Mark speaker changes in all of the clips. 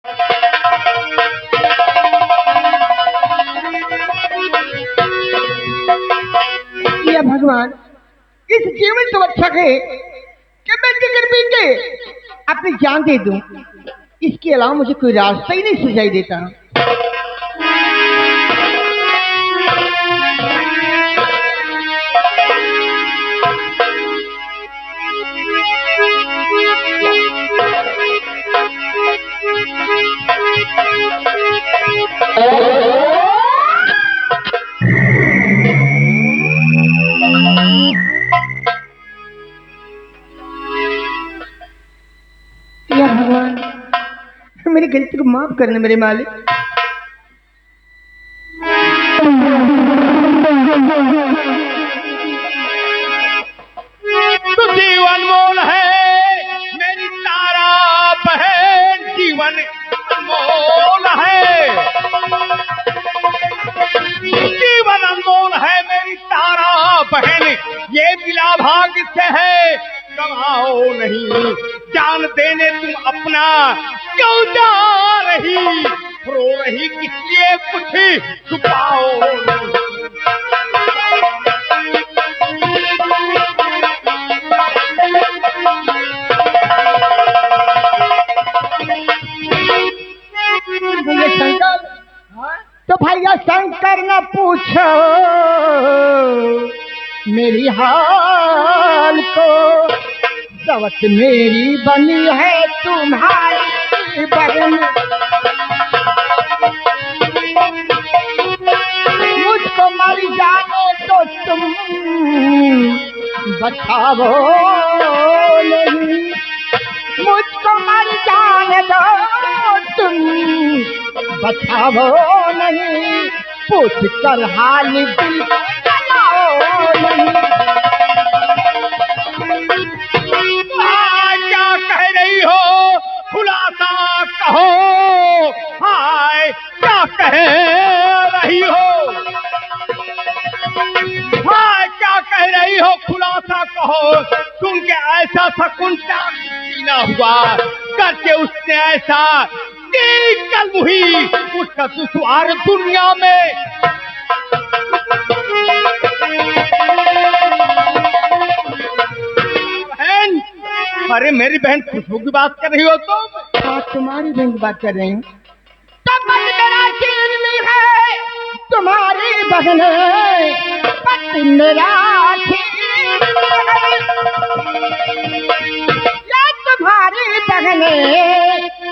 Speaker 1: या भगवान, इस जीवन तो अच्छा है कि मैं जिक्र पी के अपनी जान दे दूं। इसके अलावा मुझे कोई रास्ता ही नहीं सुझाई देता। या भगवान, मेरी गलती को माफ करना मेरे मालिक।
Speaker 2: तो जीवन मोल है मेरी तारा बहन, जीवन अनमोल है, जीवन अनमोल है मेरी तारा बहन। ये मिला भाग्य से है, गवाओ नहीं। जान देने तुम अपना क्यों जा रही, रो रही किस लिए कुछ छुपाओ नहीं।
Speaker 1: शंकर, तो भैया शंकर न पूछो मेरी हाल को, सवत मेरी बनी है तुम्हारी बहन। मुझको मर जाओ तो तुम बचाओ नहीं, मुझको मर जाने दो तुम बचाओ नहीं, पूछ कर हाल दिल जलाओ नहीं।
Speaker 2: क्या कह रही हो, खुलासा कहो। हाय क्या कह रही हो, हाय क्या कह रही हो, खुलासा कहो। सुन के ऐसा शकुन ना हुआ, करके उसने ऐसा कल हुई उसका दुश्वार दुनिया में। बहन, अरे मेरी बहन खुशबू की बात कर रही हो तुम?
Speaker 1: हाँ, तुम्हारी बहन की बात कर रही हूँ। तब मेरा दिल में है तुम्हारी बहन, पति मेरा तुम्हारी बहन,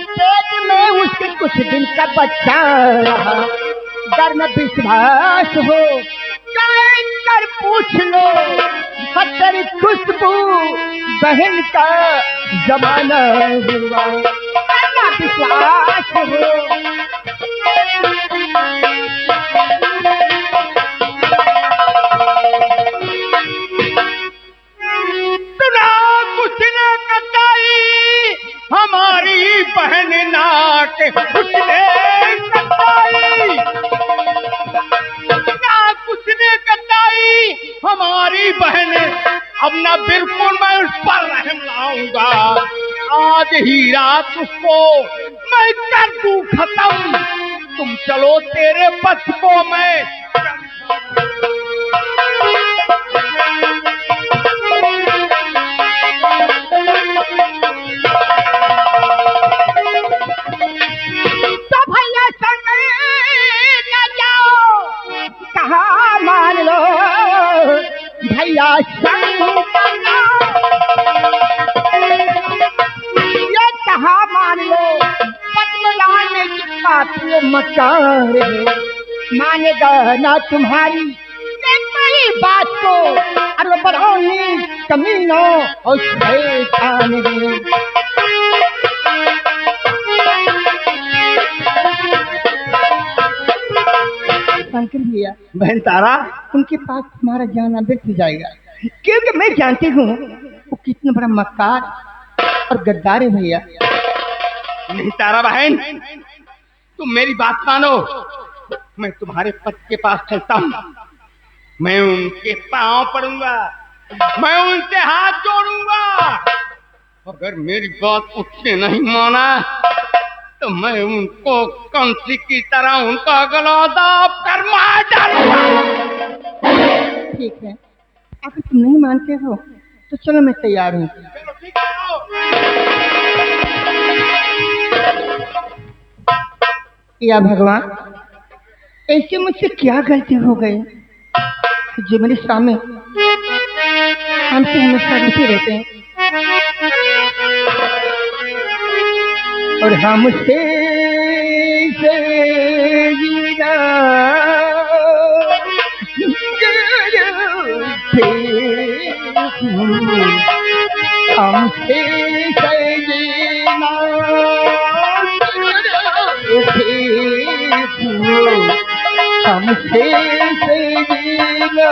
Speaker 1: पेट में उसके कुछ दिन का बच्चा रहा। डर में विश्वास हो कर पूछ लो, तेरी खुशबू बहन का जमाना हुआ। विश्वास हो
Speaker 2: सुना कुछ न कटाई हमारी बहन, नाक उसने कटाई, ना कुछ ने कटाई हमारी बहन। अब ना बिल्कुल मैं उस पर रहम लाऊंगा, आज ही रात उसको मैं कर दूं खत्म। तुम चलो तेरे बस को मैं
Speaker 1: तो भैया संग न जाओ, कहा मान लो भैया संग ये कहा मान लो। बदलाने की बात वो मकार है, मानेगा ना तुम्हारी मेरी बात को। अरे बरौनी कमीनो और शैतान है। शंकर भैया,
Speaker 2: बहन तारा,
Speaker 1: उनके पास तुम्हारा जाना व्यर्थ हो जाएगा, क्योंकि मैं जानती हूँ वो कितना बड़ा मक्कार और गद्दार है भैया।
Speaker 2: नहीं तारा बहन, तुम मेरी बात मानो। मैं तुम्हारे पति के पास चलता हूँ, मैं उनके पांव पड़ूंगा, मैं उनसे हाथ जोड़ूंगा। अगर मेरी बात उसने नहीं माना तो मैं उनको कंसी की तरह उनका गला दाब कर मार डालूंगा।
Speaker 1: ठीक है, अगर तुम नहीं मानते हो तो चलो मैं तैयार हूँ।
Speaker 2: चलो ठीक है, आओ।
Speaker 1: या भगवान, ऐसे मुझसे क्या गलती हो गई जो मेरे सामने हमसे हमेशा रूठे रहते हैं और हमसे जीना हमसे जीना हमसे जीना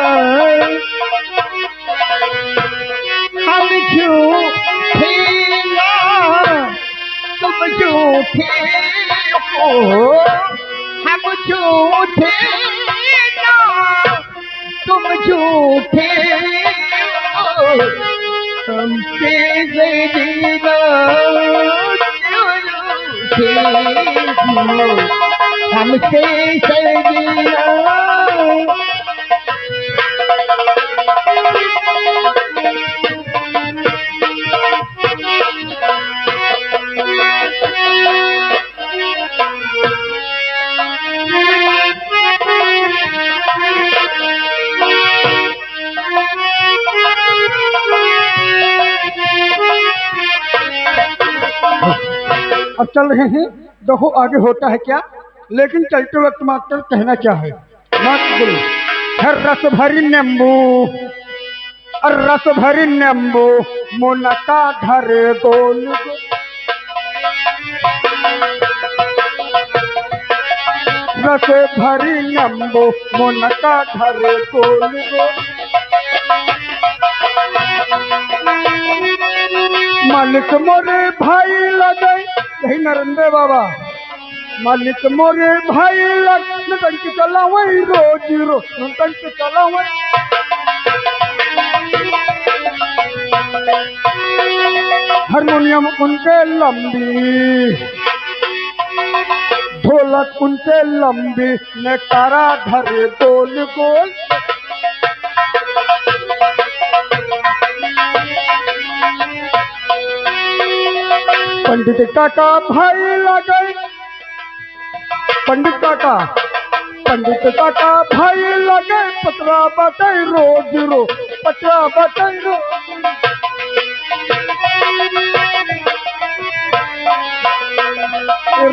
Speaker 1: हम झूठे ना तुम झूठे हो, हम झूठे ना तुम झूठे हो, हमसे जीना झूठे हो, हमसे जीना।
Speaker 3: अब चल रहे हैं, देखो आगे होता है क्या। लेकिन चलते वक्त मास्टर कहना चाहे, मास्टर है रस भरी नींबू, रस भरी नींबू मुनका घर गोल गो। रस भरी नींबू मुनका घर गोल गो। मालिक मोरे भाई लगे, यही नरेंद्र बाबा। मालिक मोरे भाई लग टंक चलावई रोज रोज टंक चलावई। हारमोनियम उनके लंबी, ढोलक उनके लंबी, नकारा धर गोल गोल। पंडित काका भाई लगे, पंडित काका भाई लगे, पतरा बटे रोज रो, पतरा बटे रो।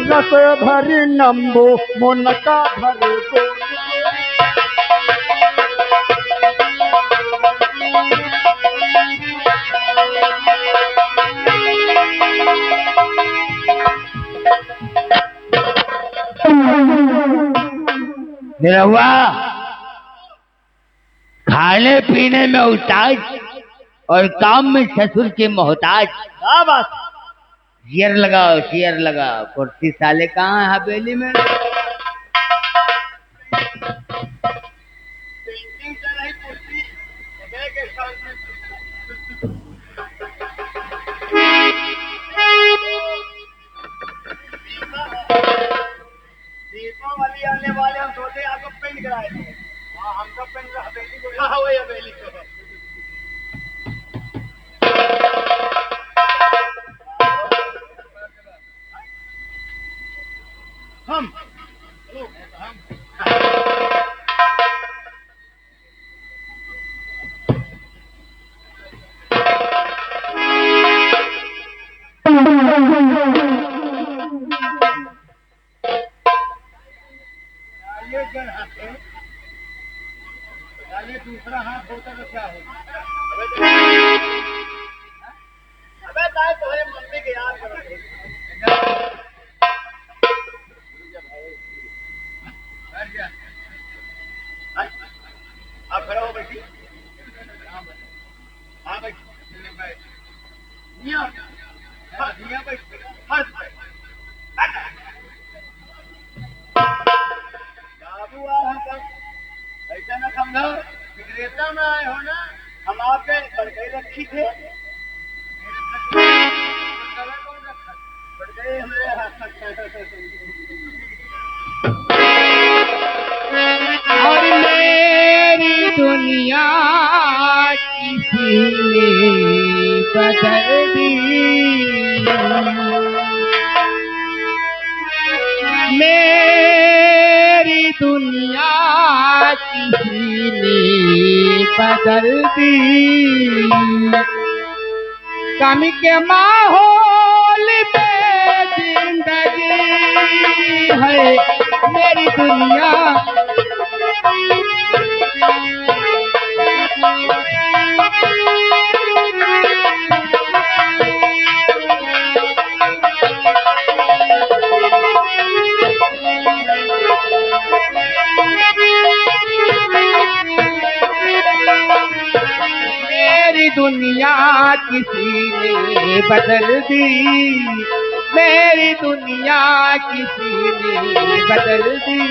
Speaker 3: रस भरी नींबू मुनका घर गोल।
Speaker 4: निरहुआ खाने पीने में उताज और काम में ससुर के मोहताज।
Speaker 2: क्या बात?
Speaker 4: चेयर लगाओ, चेयर लगाओ। कुर्सी साले कहाँ है हवेली में?
Speaker 2: पेंटिंग से नहीं कुर्सी के साथ में। दीपा वाली आने वाले हम सोचे आपको पेंट कराए थे। हाँ, हम सब पेंट हवेली को। हाँ, वही हवेली को। हम ये दूसरा हाथ होता तो क्या होगा? अबे ताए तुम्हारे मम्मी के याद करो। आप खड़ा हो बेटी। हाँ भाई, मियाँ भाई, हंस भाई। बाबू हम ऐसा ना समझो, विक्रेता में आए हो ना, हम आपके बड़कई रखी थे। बड़कई हमारे हाथ और मेरी दुनिया किसी ने बदल दी, मेरी दुनिया किसी ने बदल दी। कमी के माहौल में जिंदगी है मेरी दुनिया। मेरी दुनिया किसी ने बदल दी, मेरी दुनिया किसी ने बदल दी।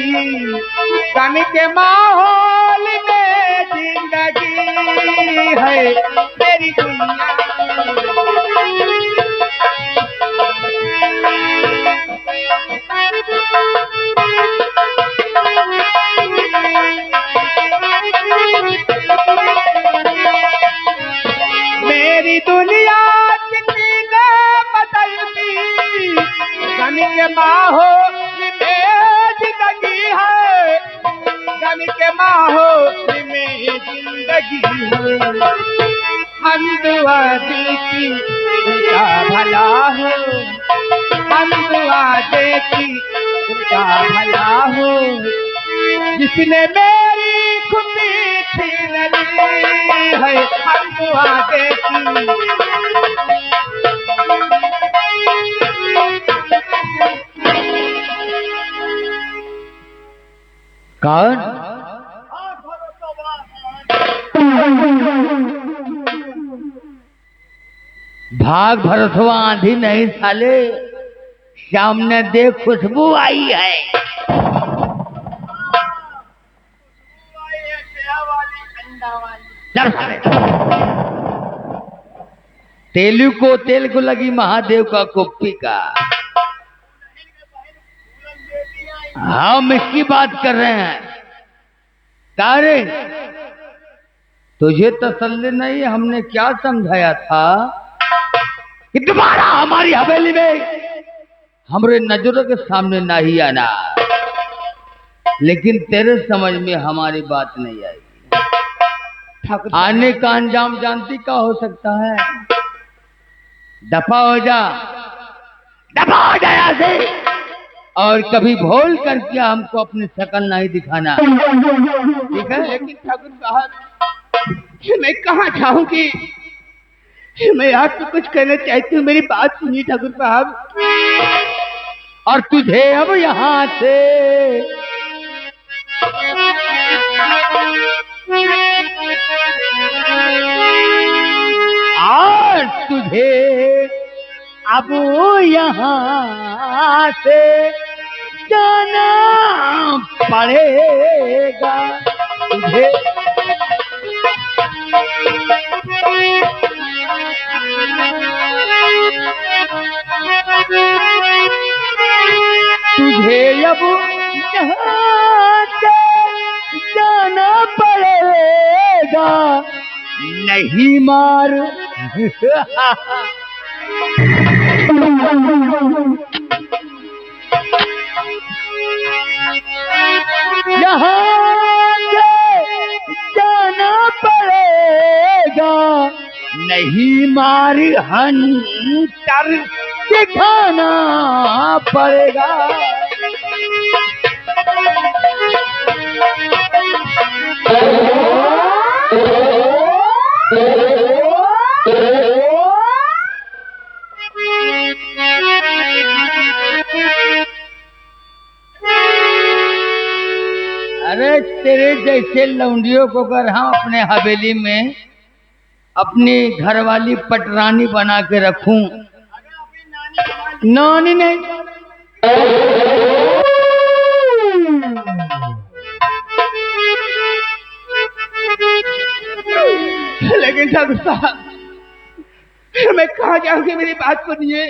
Speaker 2: गम के माहौल में जिंदगी है मेरी दुनिया। मेरी दुनिया किसी ने बदल दी, गम के माहौल में जिंदगी है, गम के माहौल में जिंदगी है। हम दुआ देती उनका भला हो, हम दुआ देती उनका भला हो। जिसने मेरी खुशी छीन ली है, हम दुआ देती।
Speaker 4: कौन? भाग भरसवा आंधी नहीं साले, सामने देख खुशबू आई है। चल साले। तेल को लगी महादेव का कुप्पी का। हम इसकी बात कर रहे हैं। तारे तुझे तसल्ली नहीं, हमने क्या समझाया था कि दोबारा हमारी हवेली में हमरे नजरों के सामने ना ही आना, लेकिन तेरे समझ में हमारी बात नहीं आई। आने का अंजाम जानती क्या हो सकता है? दफा हो जा, दफा हो जा यहाँ से, और कभी भूल करके हमको अपनी शक्ल नहीं दिखाना, ठीक है?
Speaker 2: लेकिन ठाकुर साहब मैं कहाँ जाऊंगी? मैं आपको कुछ कहना चाहती हूँ, मेरी बात सुनिए ठाकुर साहब।
Speaker 4: और तुझे अब यहाँ से और तुझे अब यहाँ से जाना पड़ेगा। तुझे तुझे अब यहाँ से जाना पड़ेगा, नहीं मार यहाँ से जाना पड़ेगा, नहीं मार हंटर दिखाना पड़ेगा। अरे तेरे जैसे लौंडियों को अगर हम अपने हवेली में अपनी घरवाली पटरानी बना के रखूं, नानी नहीं,
Speaker 2: लेकिन ठाकुर साहब मैं कहाँ जाऊंगी? मेरी बात सुनिए।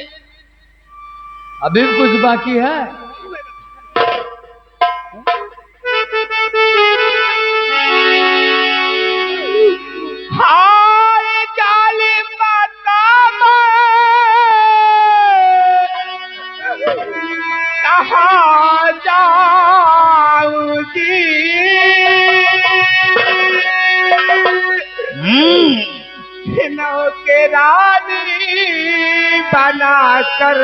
Speaker 4: अभी भी कुछ बाकी है।
Speaker 2: हाय जालिम बतामा कहाँ जाऊंगी, नौ के रानी बनाकर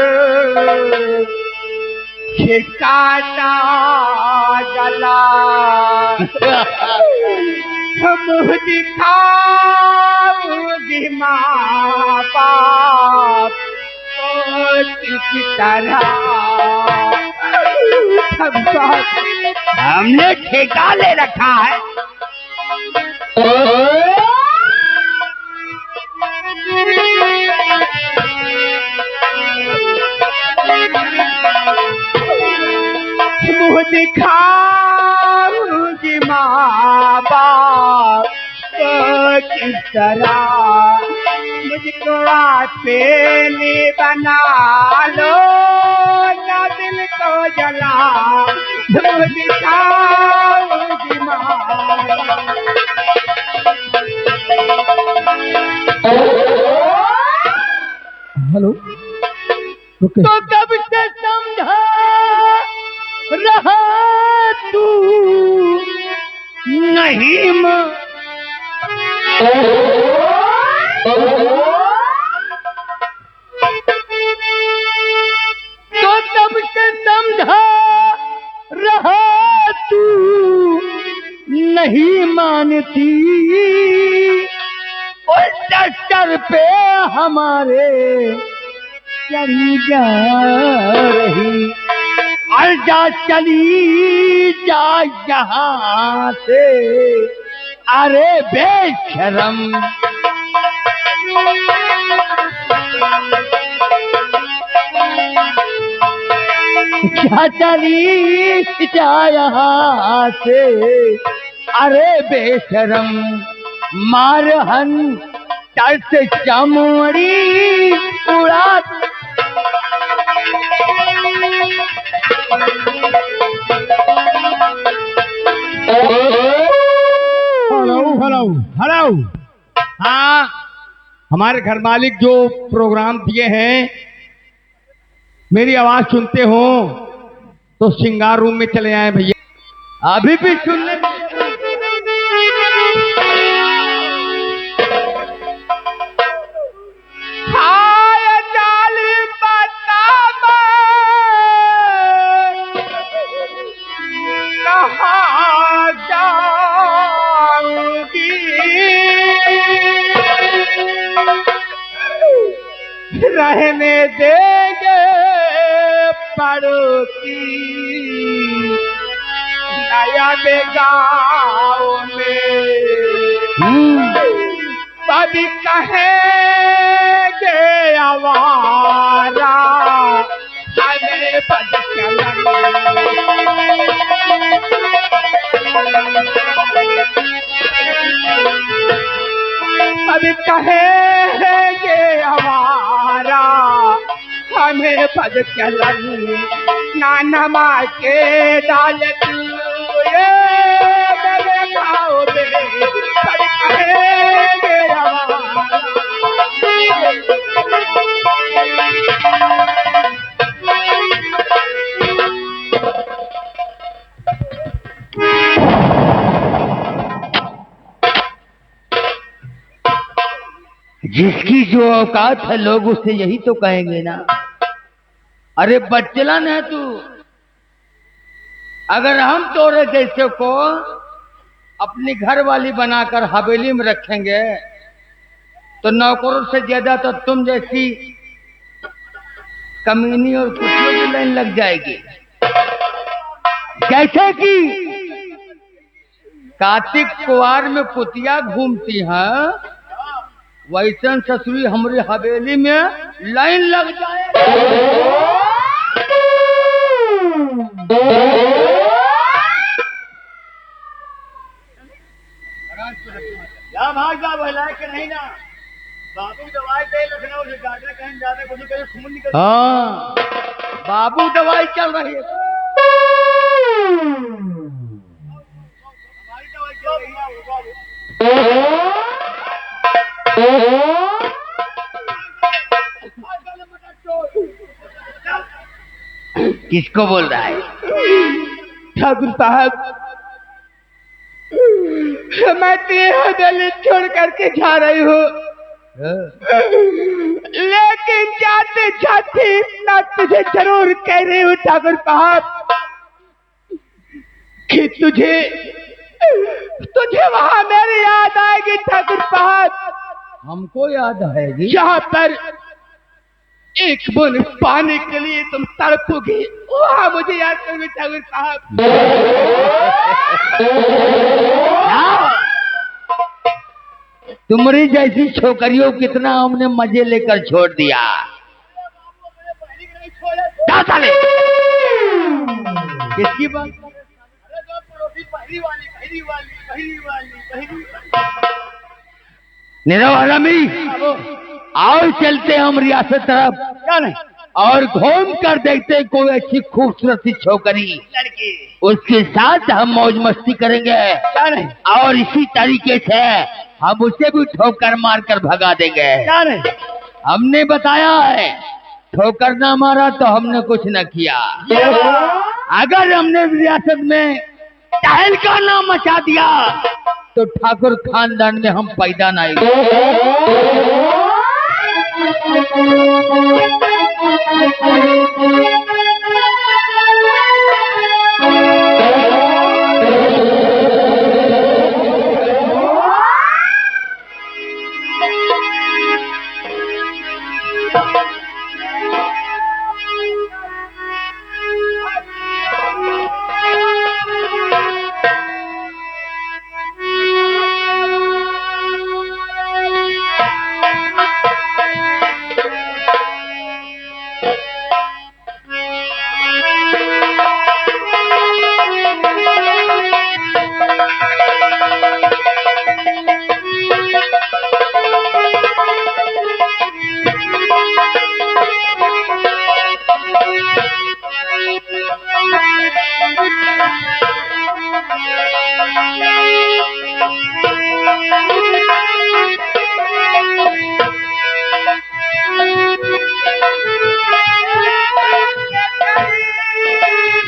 Speaker 2: ठिकाना गला मुँह दिखाऊंगी माँ बाप को किसी तरह। हमने ठेका ले रखा है। मुँह दिखाऊंगी माँ बाप को किस तरह, मुझको अकेले बना लो ना दिल को जला। मुँह दिखाऊंगी माँ
Speaker 3: हेलो ओके।
Speaker 4: तो कब से समझा रहा तू नहीं मां, तो कब से समझा रहा तू नहीं मानती, उस डस्टर पे हमारे चली जा रही, अर्जा चली जा यहाँ से, अरे बेशरम। क्या चली जा यहाँ से, अरे बेशरम, मारहन दर्द चमड़ी उड़ा।
Speaker 2: Hello hello hello. हाँ, हमारे घर मालिक जो प्रोग्राम दिए हैं, मेरी आवाज सुनते हो तो श्रृंगार रूम में चले आए भैया।
Speaker 4: अभी भी सुनने
Speaker 2: रहने देंगे पड़ोसी नया गाँव में, कभी कहेंगे आवारा हमें बद कभी कहेंगे आवारा हमें पद चलन, नानमा के डाल मेरे गाँव में, कभी कहेंगे आवारा।
Speaker 4: जिसकी जो औकात है लोग उससे यही तो कहेंगे ना। अरे बच्चलन है तू, अगर हम तोरे जैसे को अपनी घर वाली बनाकर हवेली में रखेंगे तो नौकरों से ज्यादा तो तुम जैसी कमीनी और कुत्तियों की लाइन लग जाएगी। जैसे कि कार्तिक कुआर में कुतिया घूमती हैं, वैसन ससुरी हमारी हवेली में लाइन लग जाए।
Speaker 2: जा भाग जा बहला के नहीं ना, बाबू दवाई दे लखनऊ से डॉक्टर कहीं जाने को नहीं, कहीं खून निकल।
Speaker 4: हाँ बाबू दवाई चल रही है। किसको बोल रहा है?
Speaker 1: ठाकुर साहब, मैं तेरा हवेली छोड़ करके जा रही हूँ, लेकिन जाते जाते इतना तुझे जरूर कह रही हूँ ठाकुर साहब कि तुझे वहां मेरी याद आएगी ठाकुर साहब।
Speaker 4: हमको याद आएगी।
Speaker 1: जहाँ पर एक बूंद पानी के लिए तुम तड़पोगे, वहां मुझे याद करोगे ठाकुर साहब।
Speaker 4: तुम्हारी जैसी छोकरियों कितना हमने मजे लेकर छोड़ दिया। क्या साले? किसकी बात? नीरव हरामी, आओ चलते हम रियासत तरफ।
Speaker 1: क्या नहीं?
Speaker 4: और घूम कर देखते कोई अच्छी खूबसूरत सी छोकरी,
Speaker 1: लड़की
Speaker 4: उसके साथ हम मौज मस्ती करेंगे।
Speaker 1: क्या नहीं?
Speaker 4: और इसी तरीके से हम उसे भी ठोकर मार कर भगा देंगे।
Speaker 1: क्या नहीं?
Speaker 4: हमने बताया है, ठोकर ना मारा तो हमने कुछ न किया। अगर हमने रियासत में तहलका ना मचा दिया तो ठाकुर खानदान में हम पैदा नहीं।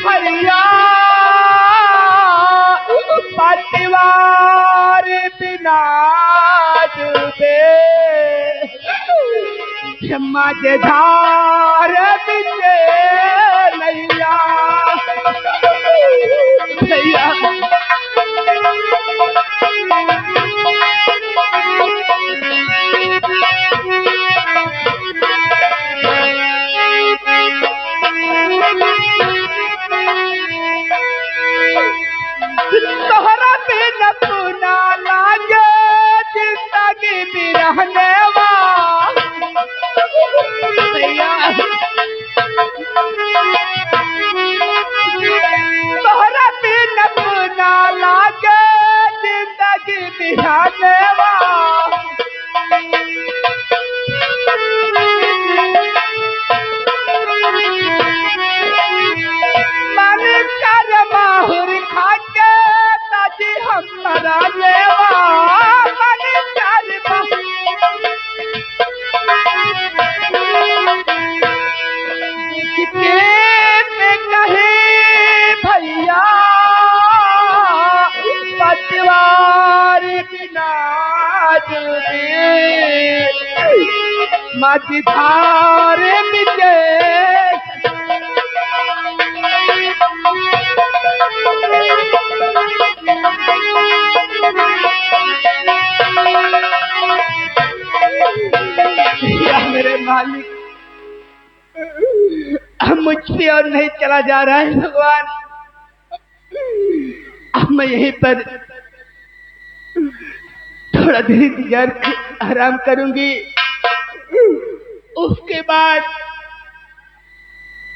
Speaker 1: भैया पतिवार बिना डूबे, मझधार बिचे नैया। भैया तोहरा बिन पुना लागे जिंदगी में रहने भैया, तोहरा बिन पुना लागे जिंदगी में रहने मन कर माहुर खाके ताजी हमारा लेवा। मन कर के कहे भैया पतवार बिना डूबे, मझधार मिटे। या मेरे मालिक, अब मुझसे और नहीं चला जा रहा है भगवान। अब मैं यहीं पर थोड़ा देर इंतजार आराम करूंगी, उसके बाद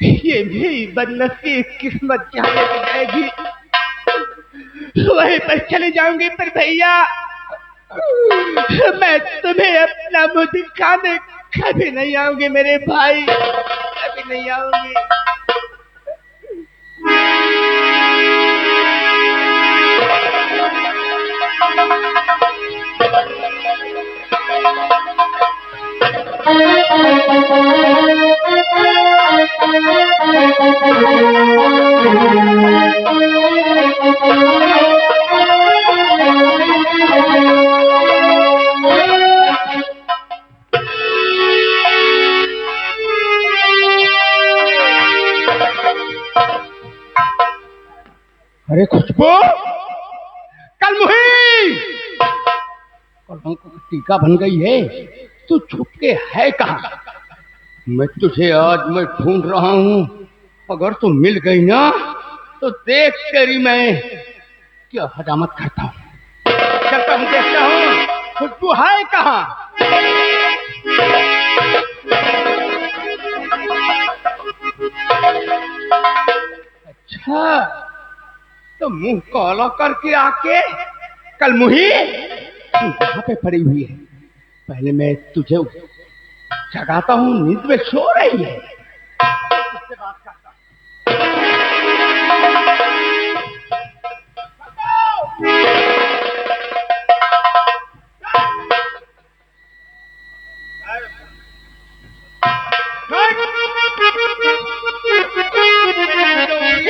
Speaker 1: ये भी बदनसीब किस्मत जहाँ लेके जाएगी वहीं पर चले जाऊंगी। पर भैया मैं तुम्हें अपना मुंह दिखाने कभी नहीं आऊंगी मेरे भाई, कभी नहीं आऊंगी।
Speaker 3: अरे खुशबू,
Speaker 2: कल मुही
Speaker 4: कलंक की टीका बन गई है। तू छुप के है कहाँ? मैं तुझे आज मैं ढूंढ रहा हूँ। अगर तू मिल गई ना तो देख तेरी मैं क्या हजामत करता हूँ।
Speaker 2: चलता हूँ, देखता हूँ खुशबू है कहाँ।
Speaker 4: अच्छा,
Speaker 2: तो मुंह काला करके आके कल मुही
Speaker 4: तू यहाँ पे पड़ी हुई है। पहले मैं तुझे जगाता हूँ, नींद में सो रही है।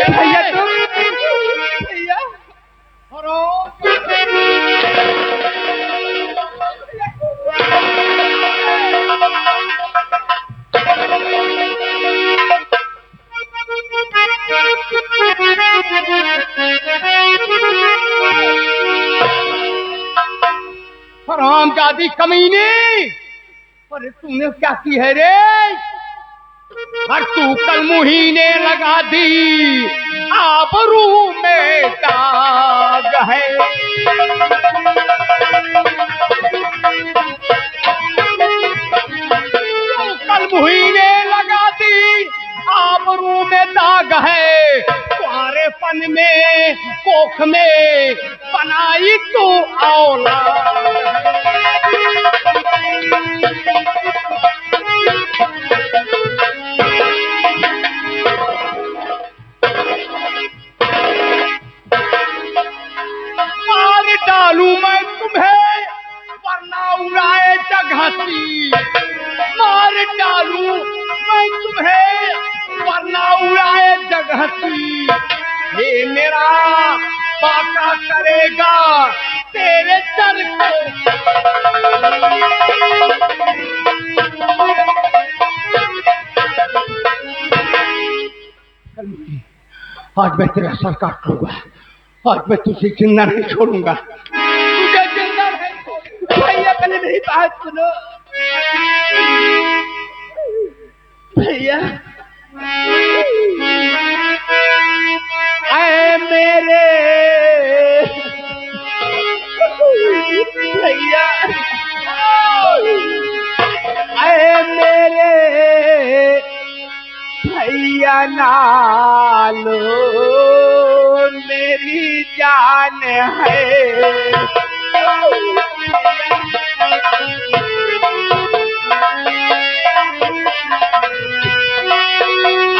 Speaker 2: भैया तुम भैया हरामजादी कमीने, अरे तूने क्या की है रे? और तू कल मुही ने लगा दी आबरू में दाग है। तू कल मुही ने लगा दी आबरू में दाग है। कुआरेपन में कोख में बनाई तू औलाद। मार डालू मैं तुम्हें वरना उड़ाए जगहती। मार डालू मैं तुम्हें वरना उड़ाए जगहती। ये मेरा बाका करेगा तेरे सर को।
Speaker 4: आज मैं तेरा सर काट लूंगा। आज मैं तुझे जिंदा नहीं छोड़ूंगा।
Speaker 2: तुझे जिंदा नहीं छोड़ूंगा। भैया पहले मेरी बात सुनो भैया। ऐ मेरे भैया, ऐ मेरे भैया नालो मेरी जान है।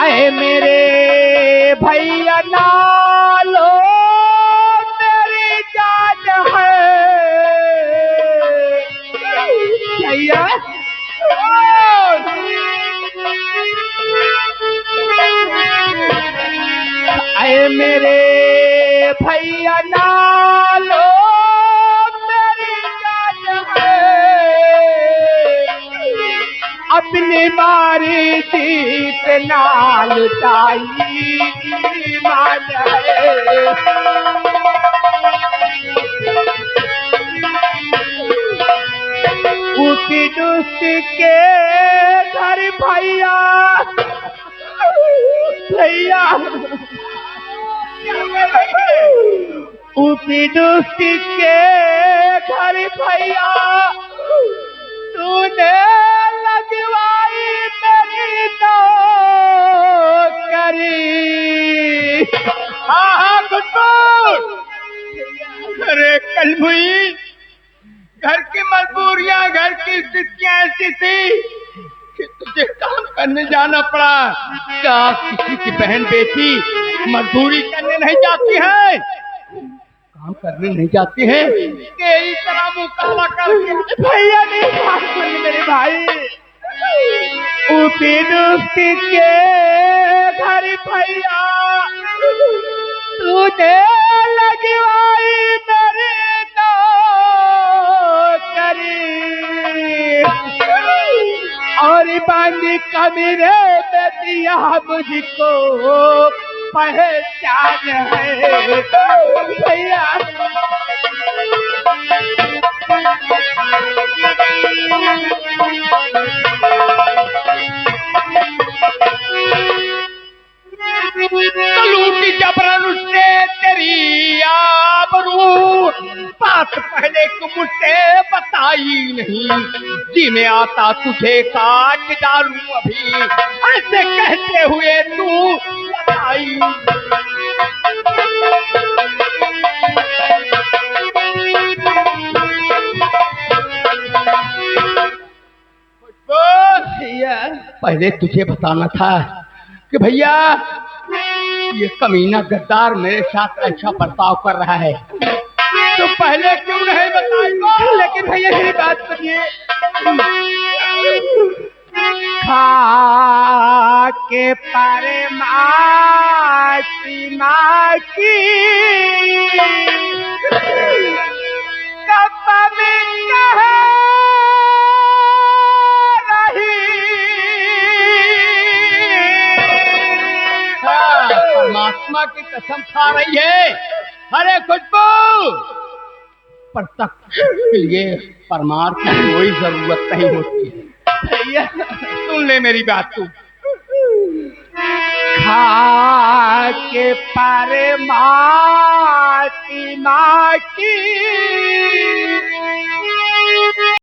Speaker 2: ऐ मेरे भैया नालो मेरी जान है। भैया ऐ मेरे भैया नालो मेरी जान है। अपनी मारी जीत नाल ताई मान है। उसी दुष्ट के घर भैया भैया उसी दुष्ट के घर भैया तूने लगवाई मेरी नौकरी। हाँ हाँ गुड्डू, अरे कल मुई घर की मजबूरियां, घर की स्थितियां ऐसी थी कि तुझे काम करने जाना पड़ा। क्या किसी की बहन बेटी मजदूरी करने नहीं जाती है? काम करने नहीं जाती है कि इस तरह मुंह काला करके। भैया नहीं बात सुन मेरे भाई। उसी दोस्ती के घर भैया तूने लगवाई मेरी नौकरी। और बांधी कमीरे में दिया मुझको पहचान है भैया। तो लूटी जबरन उसने तेरी आबरू, बात पहले तू मुझसे बताई नहीं, जी में आता तुझे काट डालूं अभी, ऐसे कहते हुए तू बताई। भैया पहले तुझे बताना था कि भैया ये कमीना गद्दार मेरे साथ अच्छा बर्ताव कर रहा है, तो पहले क्यों नहीं बताया? लेकिन भैया मेरी बात सुनिए। खा के पारे माटी माटी कप में कहा परमात्मा की कसम खा रही है। अरे खुशबू, प्रत्यक्ष के लिए परमार की कोई जरूरत नहीं होती है। भैया सुन ले मेरी बात तू। खा के पारे माटी माटी